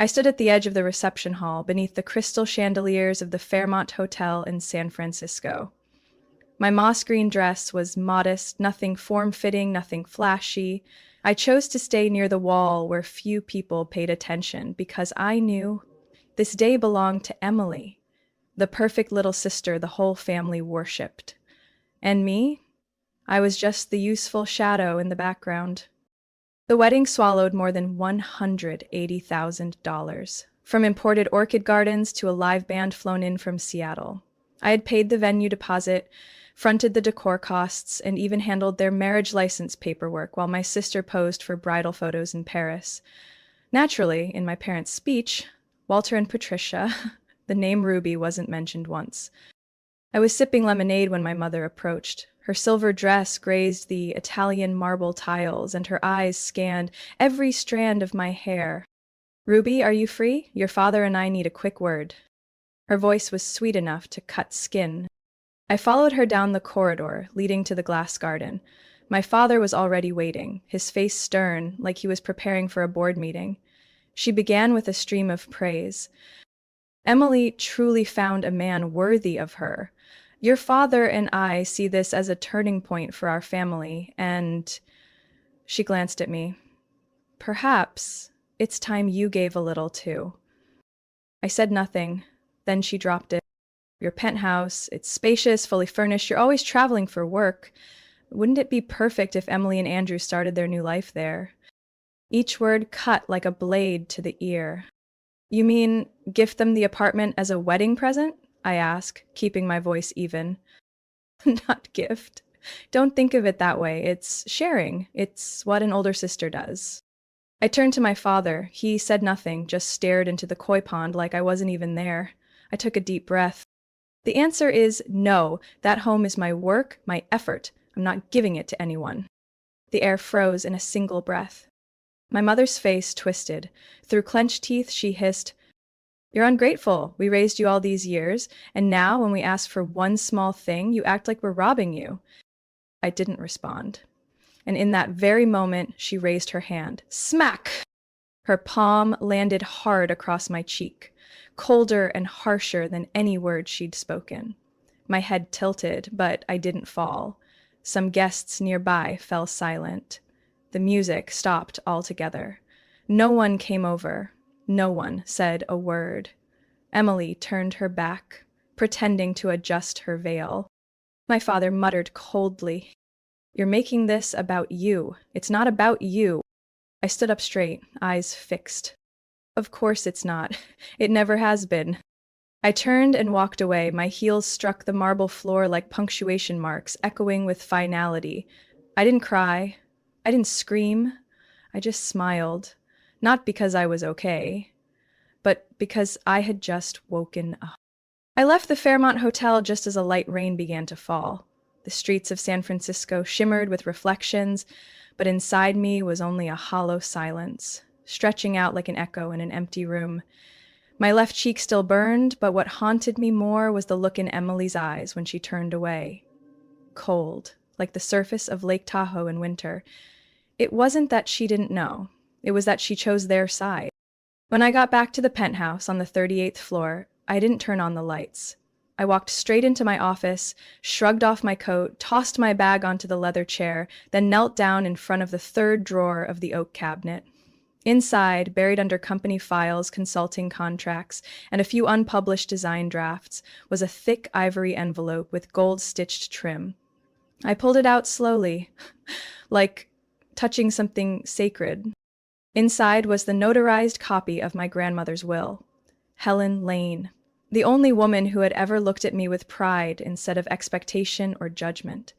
I stood at the edge of the reception hall beneath the crystal chandeliers of the Fairmont Hotel in San Francisco. My moss green dress was modest, nothing form-fitting, nothing flashy. I chose to stay near the wall where few people paid attention because I knew this day belonged to Emily, the perfect little sister the whole family worshipped. And me? I was just the useful shadow in the background. The wedding swallowed more than $180,000, from imported orchid gardens to a live band flown in from Seattle. I had paid the venue deposit, fronted the decor costs, and even handled their marriage license paperwork while my sister posed for bridal photos in Paris. Naturally, in my parents' speech, Walter and Patricia, the name Ruby wasn't mentioned once. I was sipping lemonade when my mother approached. Her silver dress grazed the Italian marble tiles, and her eyes scanned every strand of my hair. "Ruby, are you free? Your father and I need a quick word." Her voice was sweet enough to cut skin. I followed her down the corridor, leading to the glass garden. My father was already waiting, his face stern, like he was preparing for a board meeting. She began with a stream of praise. "Emily truly found a man worthy of her. Your father and I see this as a turning point for our family, and—" She glanced at me. "Perhaps it's time you gave a little, too." I said nothing. Then she dropped it. "Your penthouse, it's spacious, fully furnished. You're always traveling for work. Wouldn't it be perfect if Emily and Andrew started their new life there?" Each word cut like a blade to the ear. "You mean gift them the apartment as a wedding present?" I asked, keeping my voice even. "Not gift. Don't think of it that way. It's sharing. It's what an older sister does." I turned to my father. He said nothing, just stared into the koi pond like I wasn't even there. I took a deep breath. "The answer is no. That home is my work, my effort. I'm not giving it to anyone." The air froze in a single breath. My mother's face twisted. Through clenched teeth, she hissed, "You're ungrateful. We raised you all these years, and now when we ask for one small thing, you act like we're robbing you." I didn't respond. And in that very moment, she raised her hand. Smack! Her palm landed hard across my cheek, colder and harsher than any word she'd spoken. My head tilted, but I didn't fall. Some guests nearby fell silent. The music stopped altogether. No one came over. No one said a word. Emily turned her back, pretending to adjust her veil. My father muttered coldly, "You're making this about you. It's not about you." I stood up straight, eyes fixed. "Of course it's not. It never has been." I turned and walked away. My heels struck the marble floor like punctuation marks, echoing with finality. I didn't cry. I didn't scream. I just smiled. Not because I was okay, but because I had just woken up. I left the Fairmont Hotel just as a light rain began to fall. The streets of San Francisco shimmered with reflections, but inside me was only a hollow silence, stretching out like an echo in an empty room. My left cheek still burned, but what haunted me more was the look in Emily's eyes when she turned away. Cold, like the surface of Lake Tahoe in winter. It wasn't that she didn't know. It was that she chose their side. When I got back to the penthouse on the 38th floor, I didn't turn on the lights. I walked straight into my office, shrugged off my coat, tossed my bag onto the leather chair, then knelt down in front of the third drawer of the oak cabinet. Inside, buried under company files, consulting contracts, and a few unpublished design drafts, was a thick ivory envelope with gold-stitched trim. I pulled it out slowly, like touching something sacred. Inside was the notarized copy of my grandmother's will. Helen Lane, the only woman who had ever looked at me with pride instead of expectation or judgment.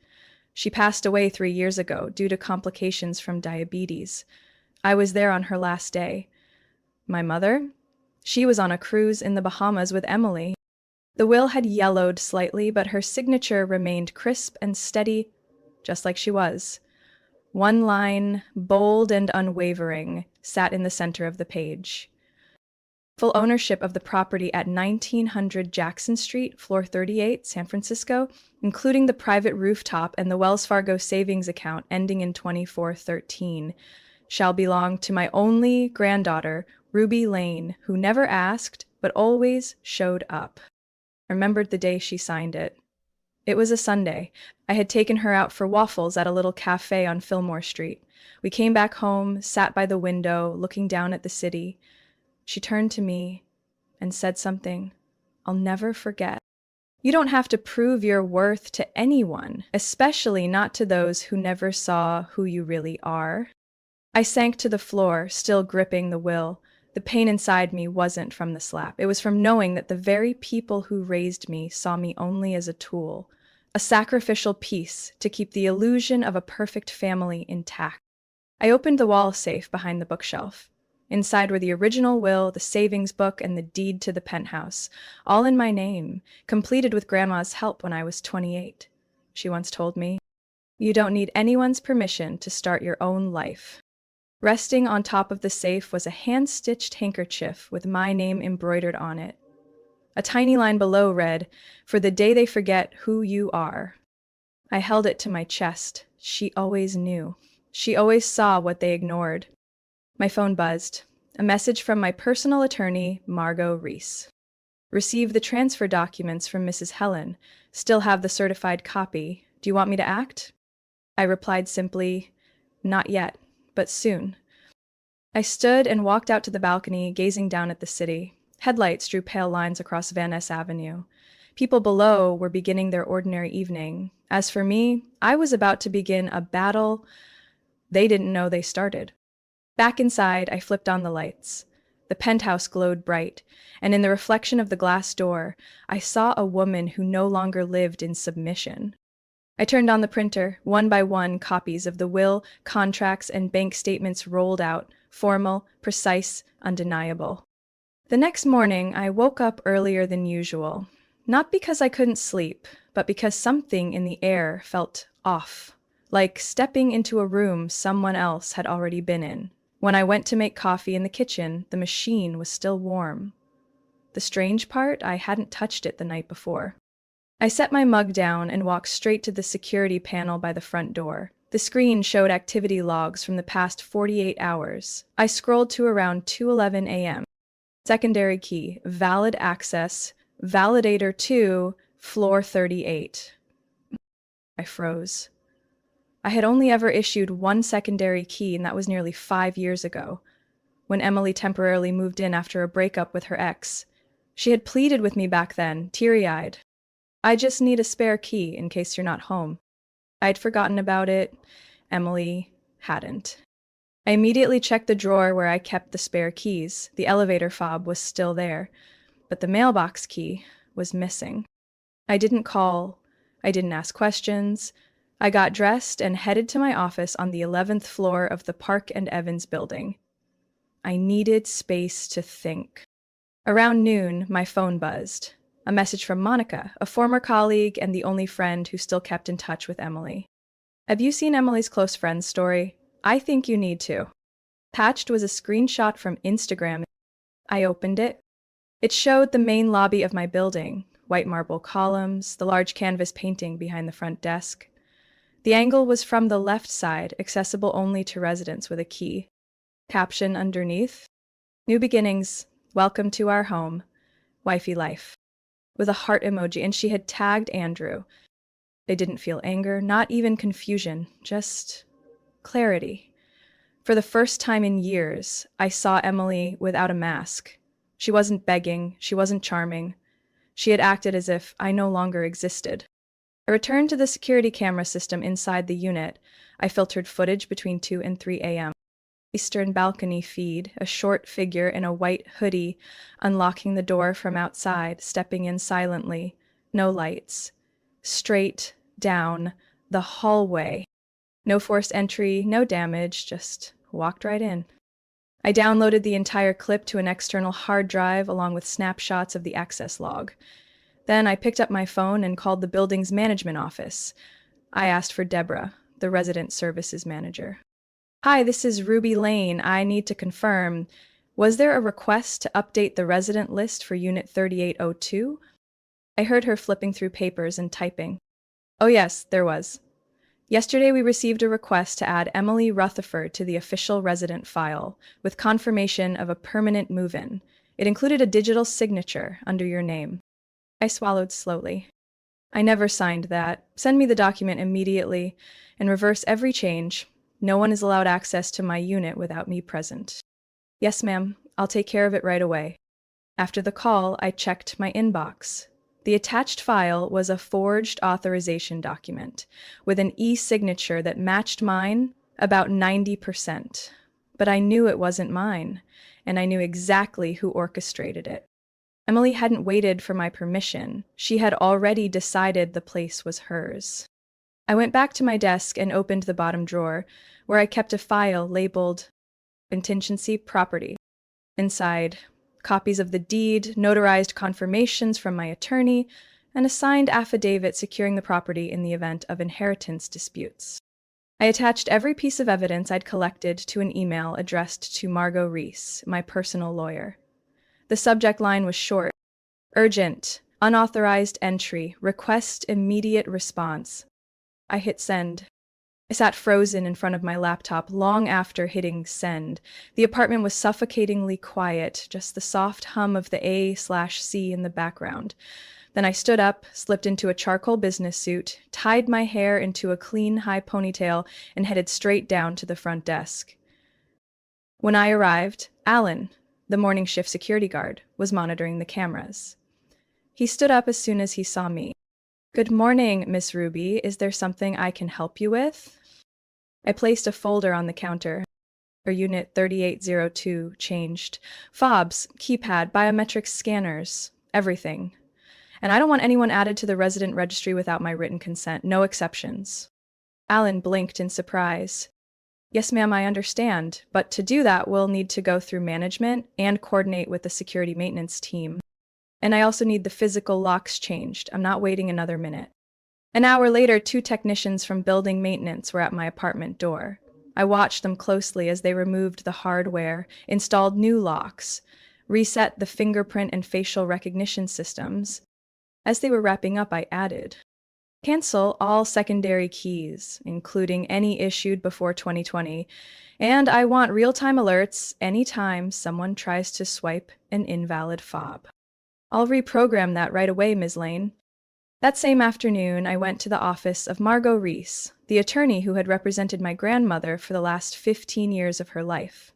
She passed away 3 years ago due to complications from diabetes. I was there on her last day. My mother? She was on a cruise in the Bahamas with Emily. The will had yellowed slightly, but her signature remained crisp and steady, just like she was. One line, bold and unwavering, sat in the center of the page. Full ownership of the property at 1900 Jackson Street, floor 38, San Francisco, including the private rooftop and the Wells Fargo savings account ending in 2413, shall belong to my only granddaughter, Ruby Lane, who never asked, but always showed up. I remembered the day she signed it. It was a Sunday. I had taken her out for waffles at a little cafe on Fillmore Street. We came back home, sat by the window, looking down at the city. She turned to me and said something I'll never forget. You don't have to prove your worth to anyone, especially not to those who never saw who you really are. I sank to the floor, still gripping the will. The pain inside me wasn't from the slap. It was from knowing that the very people who raised me saw me only as a tool, a sacrificial piece to keep the illusion of a perfect family intact. I opened the wall safe behind the bookshelf. Inside were the original will, the savings book, and the deed to the penthouse, all in my name, completed with Grandma's help when I was 28. She once told me, "You don't need anyone's permission to start your own life." Resting on top of the safe was a hand-stitched handkerchief with my name embroidered on it. A tiny line below read, "For the day they forget who you are." I held it to my chest. She always knew. She always saw what they ignored. My phone buzzed. A message from my personal attorney, Margot Reese. "Received the transfer documents from Mrs. Helen. Still have the certified copy. Do you want me to act?" I replied simply, "Not yet, but soon." I stood and walked out to the balcony, gazing down at the city. Headlights drew pale lines across Van Ness Avenue. People below were beginning their ordinary evening. As for me, I was about to begin a battle they didn't know they started. Back inside, I flipped on the lights. The penthouse glowed bright, and in the reflection of the glass door, I saw a woman who no longer lived in submission. I turned on the printer. One by one, copies of the will, contracts, and bank statements rolled out, formal, precise, undeniable. The next morning, I woke up earlier than usual. Not because I couldn't sleep, but because something in the air felt off, like stepping into a room someone else had already been in. When I went to make coffee in the kitchen, the machine was still warm. The strange part, I hadn't touched it the night before. I set my mug down and walked straight to the security panel by the front door. The screen showed activity logs from the past 48 hours. I scrolled to around 2:11 a.m. Secondary key, valid access, validator 2, floor 38. I froze. I had only ever issued one secondary key, and that was nearly 5 years ago, when Emily temporarily moved in after a breakup with her ex. She had pleaded with me back then, teary-eyed. "I just need a spare key in case you're not home." I'd forgotten about it. Emily hadn't. I immediately checked the drawer where I kept the spare keys. The elevator fob was still there, but the mailbox key was missing. I didn't call. I didn't ask questions. I got dressed and headed to my office on the 11th floor of the Park and Evans building. I needed space to think. Around noon, my phone buzzed. A message from Monica, a former colleague and the only friend who still kept in touch with Emily. "Have you seen Emily's close friends story? I think you need to." Attached was a screenshot from Instagram. I opened it. It showed the main lobby of my building, white marble columns, the large canvas painting behind the front desk. The angle was from the left side, accessible only to residents with a key. Caption underneath, "New beginnings, welcome to our home, wifey life," with a heart emoji, and she had tagged Andrew. They didn't feel anger, not even confusion, just clarity. For the first time in years, I saw Emily without a mask. She wasn't begging, she wasn't charming. She had acted as if I no longer existed. I returned to the security camera system inside the unit. I filtered footage between 2 and 3 a.m. Eastern balcony feed, a short figure in a white hoodie, unlocking the door from outside, stepping in silently. No lights. Straight down the hallway. No forced entry, no damage, just walked right in. I downloaded the entire clip to an external hard drive along with snapshots of the access log. Then I picked up my phone and called the building's management office. I asked for Deborah, the resident services manager. "Hi, this is Ruby Lane. I need to confirm. Was there a request to update the resident list for Unit 3802? I heard her flipping through papers and typing. "Oh yes, there was. Yesterday, we received a request to add Emily Rutherford to the official resident file, with confirmation of a permanent move-in. It included a digital signature under your name. I swallowed slowly. I never signed that. Send me the document immediately and reverse every change. No one is allowed access to my unit without me present. Yes, ma'am. I'll take care of it right away. After the call, I checked my inbox. The attached file was a forged authorization document with an e-signature that matched mine about 90%. But I knew it wasn't mine, and I knew exactly who orchestrated it. Emily hadn't waited for my permission. She had already decided the place was hers. I went back to my desk and opened the bottom drawer, where I kept a file labeled Contingency Property. Inside, copies of the deed, notarized confirmations from my attorney, and a signed affidavit securing the property in the event of inheritance disputes. I attached every piece of evidence I'd collected to an email addressed to Margot Reese, my personal lawyer. The subject line was short: urgent, unauthorized entry, request immediate response. I hit send. I sat frozen in front of my laptop long after hitting send. The apartment was suffocatingly quiet, just the soft hum of the A/C in the background. Then I stood up, slipped into a charcoal business suit, tied my hair into a clean high ponytail, and headed straight down to the front desk. When I arrived, Alan, the morning shift security guard, was monitoring the cameras. He stood up as soon as he saw me. "Good morning, Miss Ruby. Is there something I can help you with?" I placed a folder on the counter. Or Unit 3802 changed. Fobs, keypad, biometric scanners, everything. And I don't want anyone added to the resident registry without my written consent, no exceptions. Alan blinked in surprise. "Yes, ma'am, I understand, but to do that, we'll need to go through management and coordinate with the security maintenance team. And I also need the physical locks changed. I'm not waiting another minute." An hour later, 2 technicians from building maintenance were at my apartment door. I watched them closely as they removed the hardware, installed new locks, reset the fingerprint and facial recognition systems. As they were wrapping up, I added, "Cancel all secondary keys, including any issued before 2020, and I want real-time alerts anytime someone tries to swipe an invalid fob." "I'll reprogram that right away, Ms. Lane." That same afternoon, I went to the office of Margot Reese, the attorney who had represented my grandmother for the last 15 years of her life.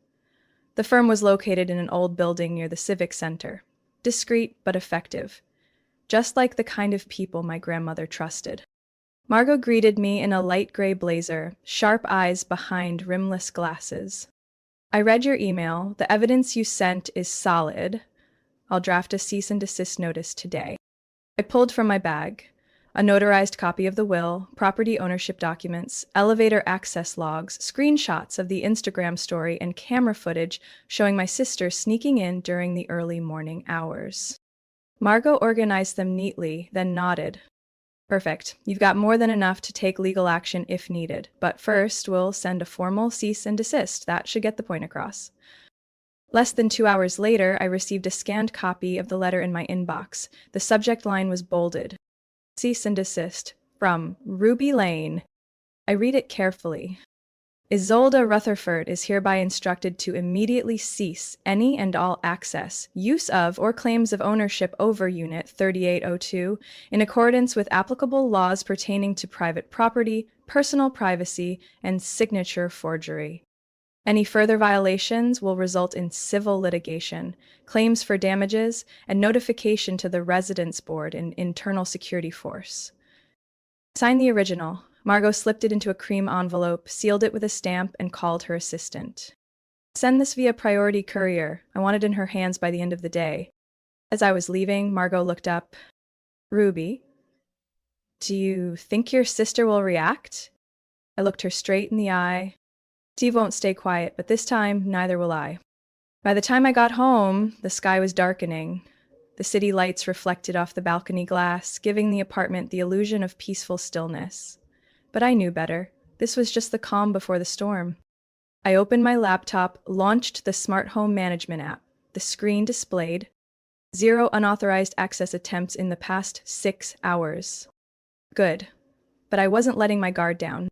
The firm was located in an old building near the Civic Center, discreet but effective, just like the kind of people my grandmother trusted. Margot greeted me in a light gray blazer, sharp eyes behind rimless glasses. "I read your email. The evidence you sent is solid. I'll draft a cease and desist notice today." I pulled from my bag a notarized copy of the will, property ownership documents, elevator access logs, screenshots of the Instagram story, and camera footage showing my sister sneaking in during the early morning hours. Margot organized them neatly, then nodded. "Perfect. You've got more than enough to take legal action if needed. But first, we'll send a formal cease and desist. That should get the point across." Less than 2 hours later, I received a scanned copy of the letter in my inbox. The subject line was bolded. "Cease and desist. From Ruby Lane." I read it carefully. "Isolde Rutherford is hereby instructed to immediately cease any and all access, use of, or claims of ownership over Unit 3802 in accordance with applicable laws pertaining to private property, personal privacy, and signature forgery. Any further violations will result in civil litigation, claims for damages, and notification to the Residence Board and Internal Security Force." Sign the original. Margot slipped it into a cream envelope, sealed it with a stamp, and called her assistant. "Send this via priority courier. I want it in her hands by the end of the day." As I was leaving, Margot looked up. "Ruby, do you think your sister will react?" I looked her straight in the eye. "Steve won't stay quiet, but this time, neither will I." By the time I got home, the sky was darkening. The city lights reflected off the balcony glass, giving the apartment the illusion of peaceful stillness. But I knew better. This was just the calm before the storm. I opened my laptop, launched the Smart Home Management app. The screen displayed 0 unauthorized access attempts in the past 6 hours. Good. But I wasn't letting my guard down.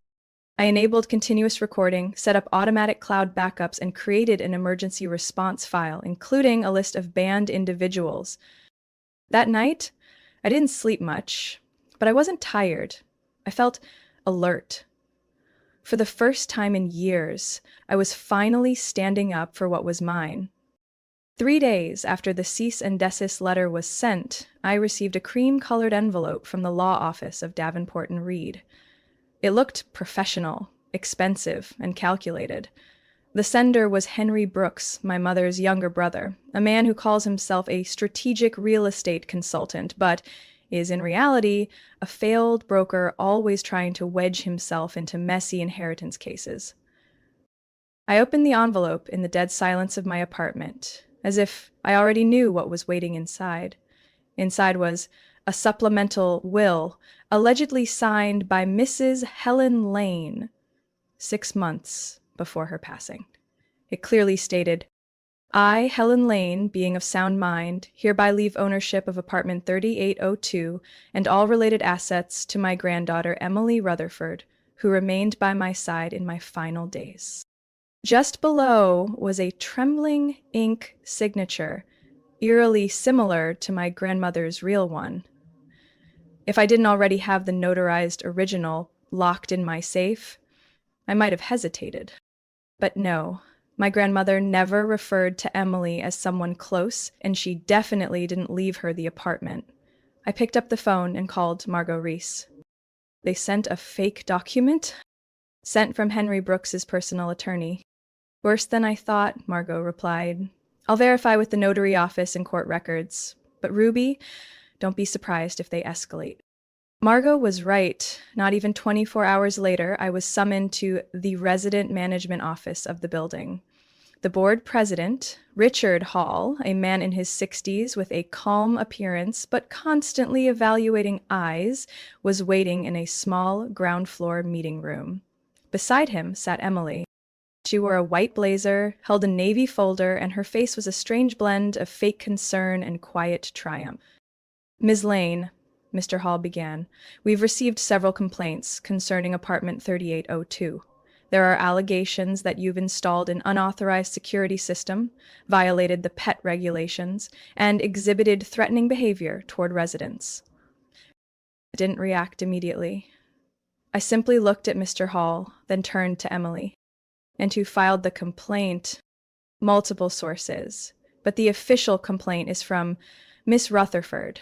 I enabled continuous recording, set up automatic cloud backups, and created an emergency response file, including a list of banned individuals. That night, I didn't sleep much, but I wasn't tired. I felt alert. For the first time in years, I was finally standing up for what was mine. 3 days after the cease and desist letter was sent, I received a cream-colored envelope from the law office of Davenport and Reed. It looked professional, expensive, and calculated. The sender was Henry Brooks, my mother's younger brother, a man who calls himself a strategic real estate consultant, but is in reality a failed broker always trying to wedge himself into messy inheritance cases. I opened the envelope in the dead silence of my apartment, as if I already knew what was waiting inside. Inside was a supplemental will, allegedly signed by Mrs. Helen Lane, 6 months before her passing. It clearly stated, I, Helen Lane, being of sound mind, hereby leave ownership of apartment 3802 and all related assets to my granddaughter Emily Rutherford, who remained by my side in my final days. Just below was a trembling ink signature, eerily similar to my grandmother's real one. If I didn't already have the notarized original locked in my safe, I might have hesitated. But no, my grandmother never referred to Emily as someone close, and she definitely didn't leave her the apartment. I picked up the phone and called Margot Reese. They sent a fake document? Sent from Henry Brooks's personal attorney. Worse than I thought, Margot replied. I'll verify with the notary office and court records. But Ruby, don't be surprised if they escalate. Margot was right. Not even 24 hours later, I was summoned to the resident management office of the building. The board president, Richard Hall, a man in his 60s with a calm appearance but constantly evaluating eyes, was waiting in a small ground floor meeting room. Beside him sat Emily. She wore a white blazer, held a navy folder, and her face was a strange blend of fake concern and quiet triumph. Ms. Lane, Mr. Hall began, we've received several complaints concerning apartment 3802. There are allegations that you've installed an unauthorized security system, violated the pet regulations, and exhibited threatening behavior toward residents. I didn't react immediately. I simply looked at Mr. Hall, then turned to Emily. And who filed the complaint? Multiple sources, but the official complaint is from Miss Rutherford.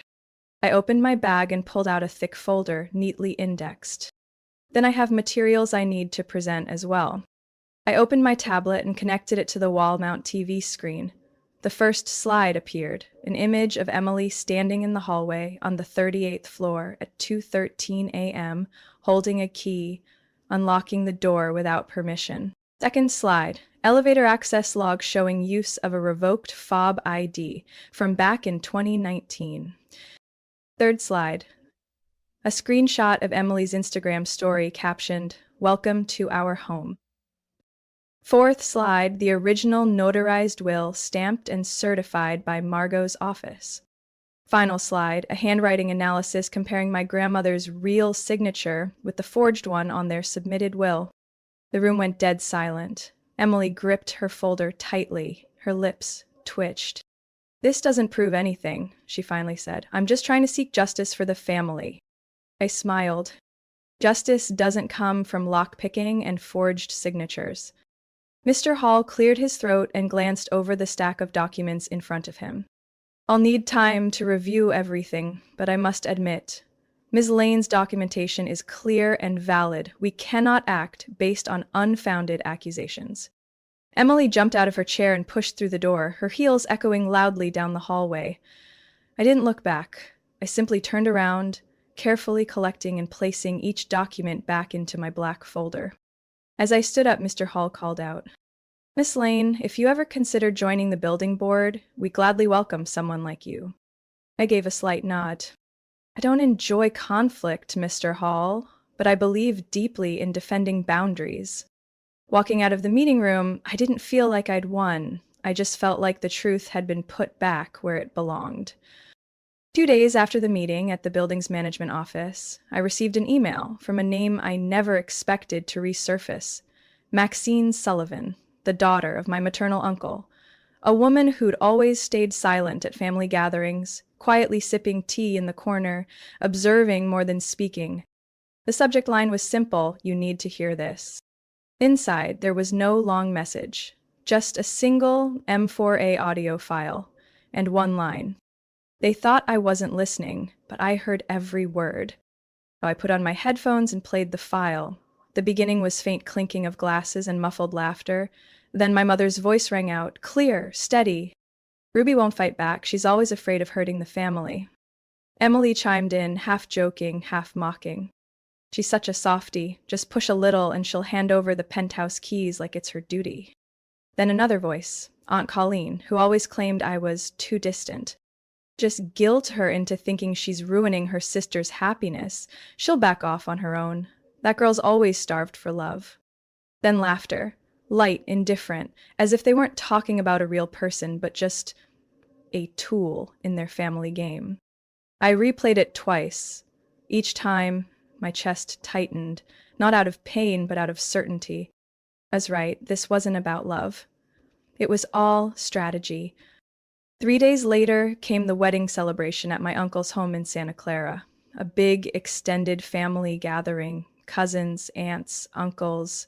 I opened my bag and pulled out a thick folder, neatly indexed. Then I have materials I need to present as well. I opened my tablet and connected it to the wall-mount TV screen. The first slide appeared, an image of Emily standing in the hallway on the 38th floor at 2:13 a.m., holding a key, unlocking the door without permission. Second slide, elevator access log showing use of a revoked fob ID from back in 2019. Third slide, a screenshot of Emily's Instagram story captioned, Welcome to our home. Fourth slide, the original notarized will stamped and certified by Margot's office. Final slide, a handwriting analysis comparing my grandmother's real signature with the forged one on their submitted will. The room went dead silent. Emily gripped her folder tightly. Her lips twitched. This doesn't prove anything, she finally said. I'm just trying to seek justice for the family. I smiled. Justice doesn't come from lockpicking and forged signatures. Mr. Hall cleared his throat and glanced over the stack of documents in front of him. I'll need time to review everything, but I must admit, Ms. Lane's documentation is clear and valid. We cannot act based on unfounded accusations. Emily jumped out of her chair and pushed through the door, her heels echoing loudly down the hallway. I didn't look back. I simply turned around, carefully collecting and placing each document back into my black folder. As I stood up, Mr. Hall called out, Miss Lane, if you ever consider joining the building board, we gladly welcome someone like you. I gave a slight nod. I don't enjoy conflict, Mr. Hall, but I believe deeply in defending boundaries. Walking out of the meeting room, I didn't feel like I'd won. I just felt like the truth had been put back where it belonged. 2 days after the meeting at the building's management office, I received an email from a name I never expected to resurface: Maxine Sullivan, the daughter of my maternal uncle, a woman who'd always stayed silent at family gatherings, quietly sipping tea in the corner, observing more than speaking. The subject line was simple: "You need to hear this." Inside, there was no long message, just a single M4A audio file, and one line: "They thought I wasn't listening, but I heard every word." I put on my headphones and played the file. The beginning was faint clinking of glasses and muffled laughter. Then my mother's voice rang out, clear, steady. "Ruby won't fight back. She's always afraid of hurting the family." Emily chimed in, half joking, half mocking. "She's such a softie. Just push a little and she'll hand over the penthouse keys like it's her duty." Then another voice, Aunt Colleen, who always claimed I was too distant. "Just guilt her into thinking she's ruining her sister's happiness. She'll back off on her own. That girl's always starved for love." Then laughter, light, indifferent, as if they weren't talking about a real person, but just a tool in their family game. I replayed it twice. Each time, my chest tightened, not out of pain, but out of certainty. I was right, this wasn't about love. It was all strategy. 3 days later came the wedding celebration at my uncle's home in Santa Clara. A big, extended family gathering, cousins, aunts, uncles,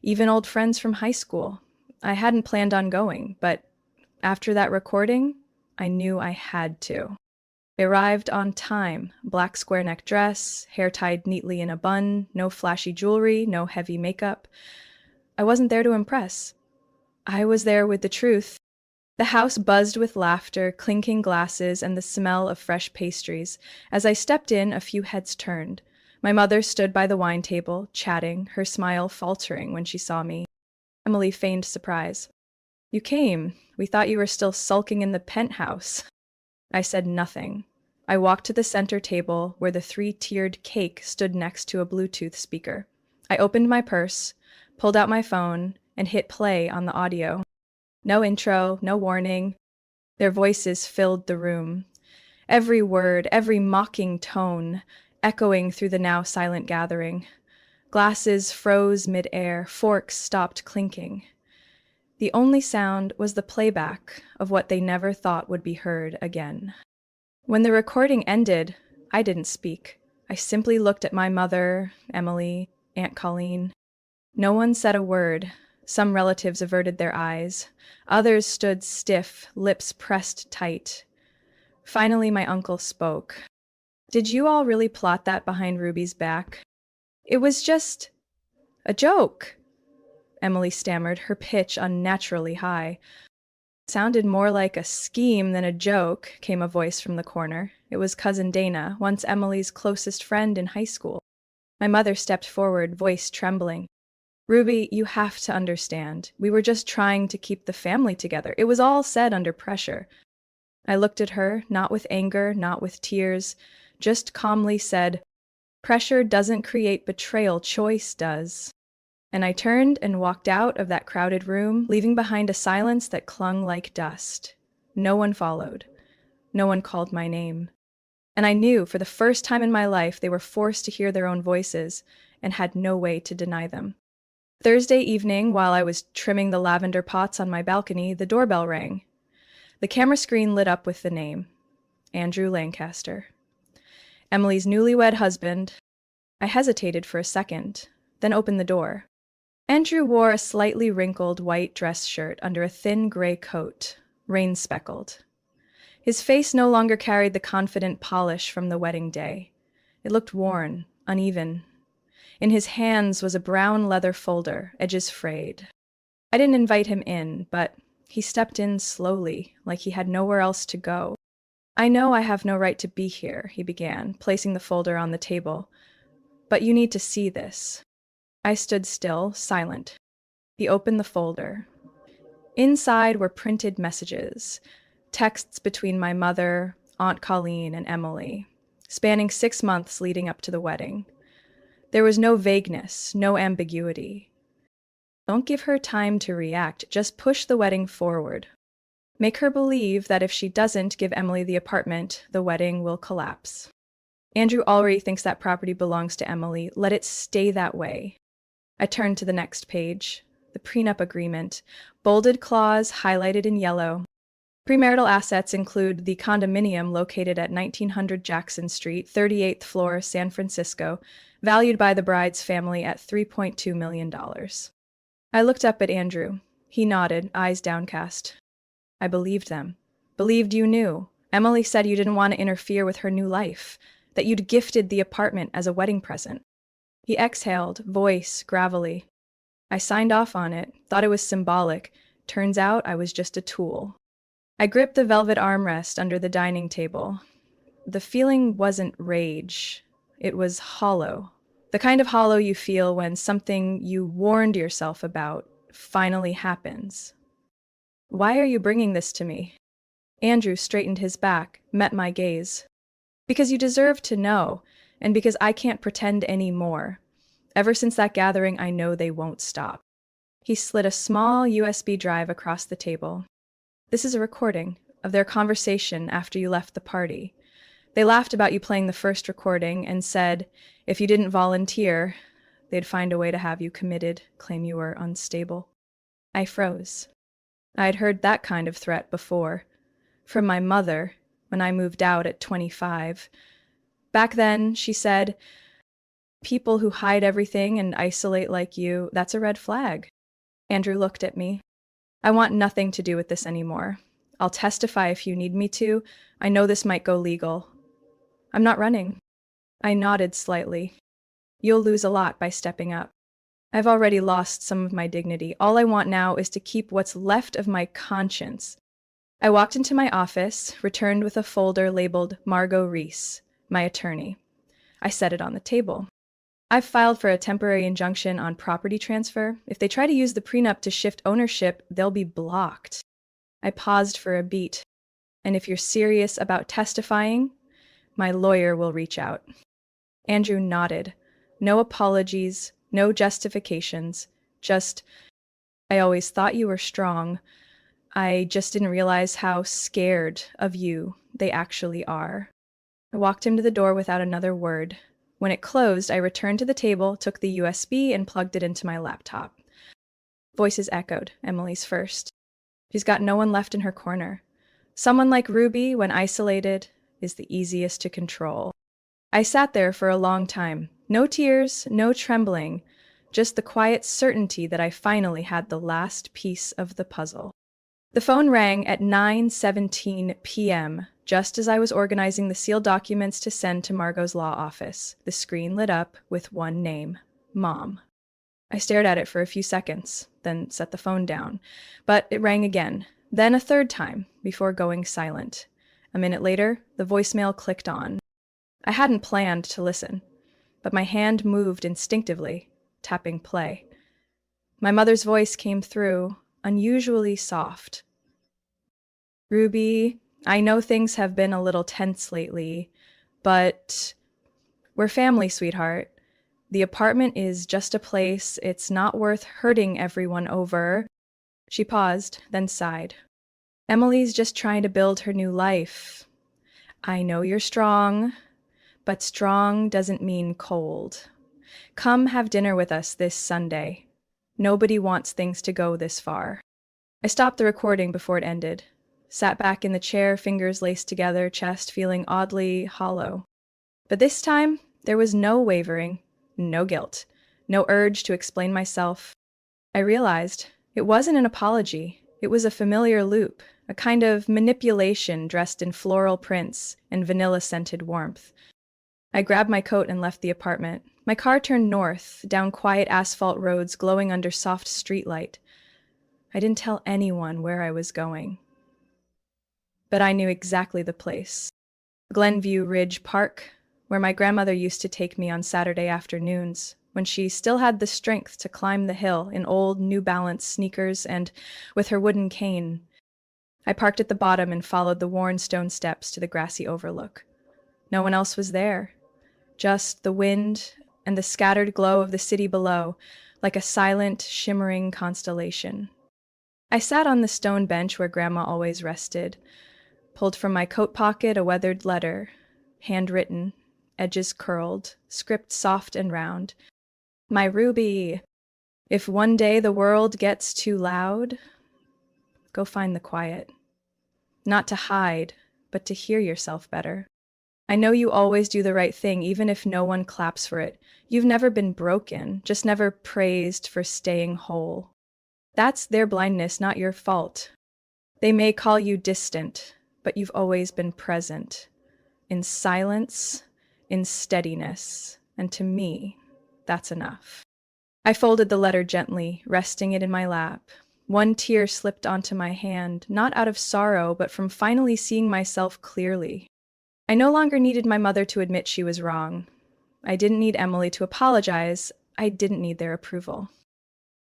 even old friends from high school. I hadn't planned on going, but after that recording, I knew I had to. I arrived on time, black square neck dress, hair tied neatly in a bun, no flashy jewelry, no heavy makeup. I wasn't there to impress. I was there with the truth. The house buzzed with laughter, clinking glasses, and the smell of fresh pastries. As I stepped in, a few heads turned. My mother stood by the wine table, chatting, her smile faltering when she saw me. Emily feigned surprise. "You came. We thought you were still sulking in the penthouse." I said nothing. I walked to the center table where the 3-tiered cake stood next to a Bluetooth speaker. I opened my purse, pulled out my phone, and hit play on the audio. No intro, no warning. Their voices filled the room. Every word, every mocking tone, echoing through the now silent gathering. Glasses froze mid-air, forks stopped clinking. The only sound was the playback of what they never thought would be heard again. When the recording ended, I didn't speak. I simply looked at my mother, Emily, Aunt Colleen. No one said a word. Some relatives averted their eyes. Others stood stiff, lips pressed tight. Finally, my uncle spoke. "Did you all really plot that behind Ruby's back?" "It was just a joke," Emily stammered, her pitch unnaturally high. "Sounded more like a scheme than a joke," came a voice from the corner. It was Cousin Dana, once Emily's closest friend in high school. My mother stepped forward, voice trembling. "Ruby, you have to understand. We were just trying to keep the family together. It was all said under pressure." I looked at her, not with anger, not with tears, just calmly said, "Pressure doesn't create betrayal, choice does." And I turned and walked out of that crowded room, leaving behind a silence that clung like dust. No one followed. No one called my name. And I knew, for the first time in my life, they were forced to hear their own voices and had no way to deny them. Thursday evening, while I was trimming the lavender pots on my balcony, the doorbell rang. The camera screen lit up with the name, Andrew Lancaster. Emily's newlywed husband. I hesitated for a second, then opened the door. Andrew wore a slightly wrinkled white dress shirt under a thin gray coat, rain-speckled. His face no longer carried the confident polish from the wedding day. It looked worn, uneven. In his hands was a brown leather folder, edges frayed. I didn't invite him in, but he stepped in slowly, like he had nowhere else to go. "I know I have no right to be here," he began, placing the folder on the table. "But you need to see this." I stood still, silent. He opened the folder. Inside were printed messages, texts between my mother, Aunt Colleen, and Emily, spanning 6 months leading up to the wedding. There was no vagueness, no ambiguity. "Don't give her time to react, just push the wedding forward." Make her believe that if she doesn't give Emily the apartment, the wedding will collapse. Andrew already thinks that property belongs to Emily. Let it stay that way. I turned to the next page. The prenup agreement. Bolded clause highlighted in yellow. Premarital assets include the condominium located at 1900 Jackson Street, 38th floor, San Francisco, valued by the bride's family at $3.2 million. I looked up at Andrew. He nodded, eyes downcast. I believed them. Believed you knew. Emily said you didn't want to interfere with her new life, that you'd gifted the apartment as a wedding present. He exhaled, voice gravelly. I signed off on it, thought it was symbolic. Turns out I was just a tool. I gripped the velvet armrest under the dining table. The feeling wasn't rage. It was hollow. The kind of hollow you feel when something you warned yourself about finally happens. Why are you bringing this to me? Andrew straightened his back, met my gaze. Because you deserve to know, and because I can't pretend any more. Ever since that gathering, I know they won't stop. He slid a small USB drive across the table. This is a recording of their conversation after you left the party. They laughed about you playing the first recording and said if you didn't volunteer, they'd find a way to have you committed, claim you were unstable. I froze. I'd heard that kind of threat before. From my mother, when I moved out at 25. Back then, she said, people who hide everything and isolate like you, that's a red flag. Andrew looked at me. I want nothing to do with this anymore. I'll testify if you need me to. I know this might go legal. I'm not running. I nodded slightly. You'll lose a lot by stepping up. I've already lost some of my dignity. All I want now is to keep what's left of my conscience. I walked into my office, returned with a folder labeled Margot Reese, my attorney. I set it on the table. I've filed for a temporary injunction on property transfer. If they try to use the prenup to shift ownership, they'll be blocked. I paused for a beat. And if you're serious about testifying, my lawyer will reach out. Andrew nodded. No apologies, no justifications, just, I always thought you were strong. I just didn't realize how scared of you they actually are. I walked him to the door without another word. When it closed, I returned to the table, took the USB, and plugged it into my laptop. Voices echoed, Emily's first. She's got no one left in her corner. Someone like Ruby, when isolated, is the easiest to control. I sat there for a long time. No tears, no trembling, just the quiet certainty that I finally had the last piece of the puzzle. The phone rang at 9:17 p.m., just as I was organizing the sealed documents to send to Margot's law office. The screen lit up with one name, Mom. I stared at it for a few seconds, then set the phone down. But it rang again, then a third time, before going silent. A minute later, the voicemail clicked on. I hadn't planned to listen, but my hand moved instinctively, tapping play. My mother's voice came through, unusually soft. Ruby, I know things have been a little tense lately, but we're family, sweetheart. The apartment is just a place. It's not worth hurting everyone over. She paused, then sighed. Emily's just trying to build her new life. I know you're strong, but strong doesn't mean cold. Come have dinner with us this Sunday. Nobody wants things to go this far. I stopped the recording before it ended. Sat back in the chair, fingers laced together, chest feeling oddly hollow. But this time, there was no wavering, no guilt, no urge to explain myself. I realized it wasn't an apology. It was a familiar loop, a kind of manipulation dressed in floral prints and vanilla-scented warmth. I grabbed my coat and left the apartment. My car turned north, down quiet asphalt roads glowing under soft streetlight. I didn't tell anyone where I was going. But I knew exactly the place. Glenview Ridge Park, where my grandmother used to take me on Saturday afternoons, when she still had the strength to climb the hill in old New Balance sneakers and with her wooden cane. I parked at the bottom and followed the worn stone steps to the grassy overlook. No one else was there. Just the wind and the scattered glow of the city below, like a silent, shimmering constellation. I sat on the stone bench where Grandma always rested, pulled from my coat pocket a weathered letter, handwritten, edges curled, script soft and round. My Ruby, if one day the world gets too loud, go find the quiet. Not to hide, but to hear yourself better. I know you always do the right thing, even if no one claps for it. You've never been broken, just never praised for staying whole. That's their blindness, not your fault. They may call you distant, but you've always been present. In silence, in steadiness, and to me, that's enough. I folded the letter gently, resting it in my lap. One tear slipped onto my hand, not out of sorrow, but from finally seeing myself clearly. I no longer needed my mother to admit she was wrong. I didn't need Emily to apologize. I didn't need their approval.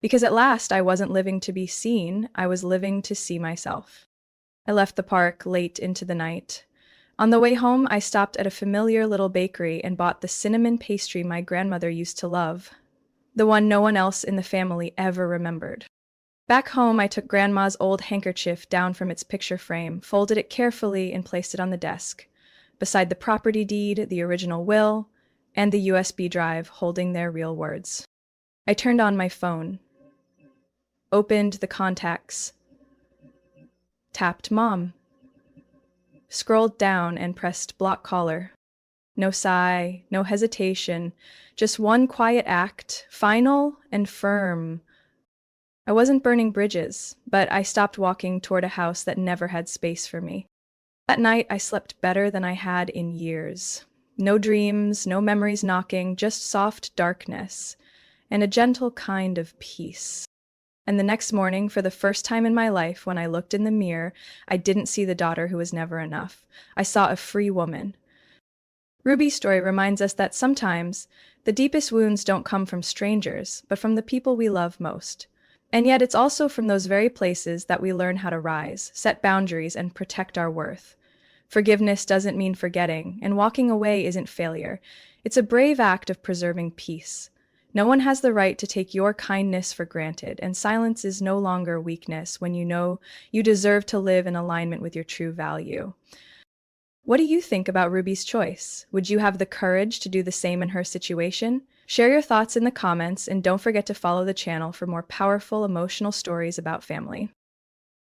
Because at last I wasn't living to be seen, I was living to see myself. I left the park late into the night. On the way home, I stopped at a familiar little bakery and bought the cinnamon pastry my grandmother used to love, the one no one else in the family ever remembered. Back home, I took Grandma's old handkerchief down from its picture frame, folded it carefully, and placed it on the desk, beside the property deed, the original will, and the USB drive holding their real words. I turned on my phone, opened the contacts, tapped Mom, scrolled down and pressed block caller. No sigh, no hesitation, just one quiet act, final and firm. I wasn't burning bridges, but I stopped walking toward a house that never had space for me. That night, I slept better than I had in years. No dreams, no memories knocking, just soft darkness, and a gentle kind of peace. And the next morning, for the first time in my life, when I looked in the mirror, I didn't see the daughter who was never enough. I saw a free woman. Ruby's story reminds us that sometimes the deepest wounds don't come from strangers, but from the people we love most. And yet it's also from those very places that we learn how to rise, set boundaries, and protect our worth. Forgiveness doesn't mean forgetting, and walking away isn't failure. It's a brave act of preserving peace. No one has the right to take your kindness for granted, and silence is no longer weakness when you know you deserve to live in alignment with your true value. What do you think about Ruby's choice? Would you have the courage to do the same in her situation? Share your thoughts in the comments, and don't forget to follow the channel for more powerful emotional stories about family.